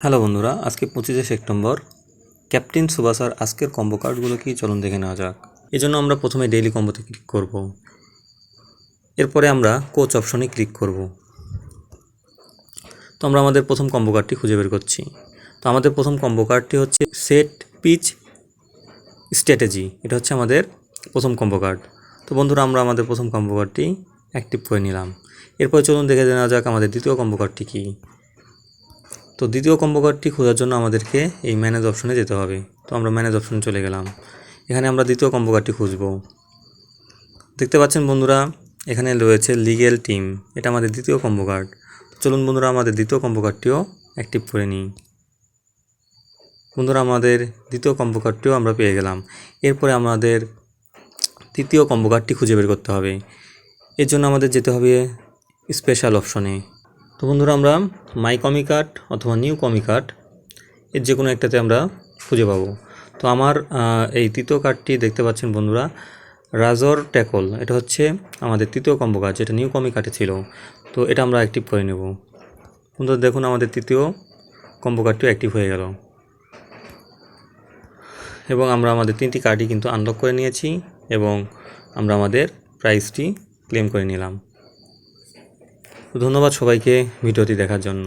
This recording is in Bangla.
হ্যালো বন্ধুরা, আজকে 25শে সেপ্টেম্বর। ক্যাপ্টেন সুবাসার আজকের কম্বো কার্ডগুলো কি চলুন দেখে নেওয়া যাক। এই জন্য আমরা প্রথমে ডেইলি কম্বোতে ক্লিক করব। এরপরে আমরা কোচ অপশনে ক্লিক করব। তো আমরা আমাদের প্রথম কম্বো কার্ডটি খুঁজে বের করছি। তো আমাদের প্রথম কম্বো কার্ডটি হচ্ছে সেট পিচ স্ট্র্যাটেজি। এটা হচ্ছে আমাদের প্রথম কম্বো কার্ড। তো বন্ধুরা, আমরা আমাদের প্রথম কম্বো কার্ডটি অ্যাক্টিভ করে নিলাম। এরপর চলুন দেখে নেওয়া যাক আমাদের দ্বিতীয় কম্বো কার্ডটি কী। তো দ্বিতীয় কম্বো কার্ডটি খোঁজার জন্য আমাদেরকে এই ম্যানেজ অপশনে যেতে হবে। তো আমরা ম্যানেজ অপশনে চলে গেলাম। এখানে আমরা দ্বিতীয় কম্বো কার্ডটি খুঁজব। দেখতে পাচ্ছেন বন্ধুরা, এখানে রয়েছে লিগেল টিম। এটা আমাদের দ্বিতীয় কম্বো কার্ড। চলুন বন্ধুরা, আমাদের দ্বিতীয় কম্বো কার্ডটিও অ্যাক্টিভ করে নিই। বন্ধুরা, আমাদের দ্বিতীয় কম্বো কার্ডটিও আমরা পেয়ে গেলাম। এরপরে আমাদের তৃতীয় কম্বো কার্ডটি খুঁজে বের করতে হবে। এর জন্য আমাদের যেতে হবে স্পেশাল অপশনে। তো বন্ধুরা, আমরা মাই কমি কার্ড অথবা নিউ কমি কার্ড এর যে কোনো একটাতে আমরা খুঁজে পাবো। তো আমার এই তৃতীয় কার্ডটি দেখতে পাচ্ছেন বন্ধুরা, রাজর ট্যাকল। এটা হচ্ছে আমাদের তৃতীয় কম্বো কার্ড, যেটা নিউ কমি কার্ডে ছিল। তো এটা আমরা অ্যাক্টিভ করে নেব। বন্ধুরা দেখুন, আমাদের তৃতীয় কম্বো কার্ডটিও অ্যাক্টিভ হয়ে গেল এবং আমরা আমাদের তিনটি কার্ডই কিন্তু আনলক করে নিয়েছি এবং আমরা আমাদের প্রাইসটি ক্লেম করে নিলাম। ধন্যবাদ সবাইকে ভিডিওটি দেখার জন্য।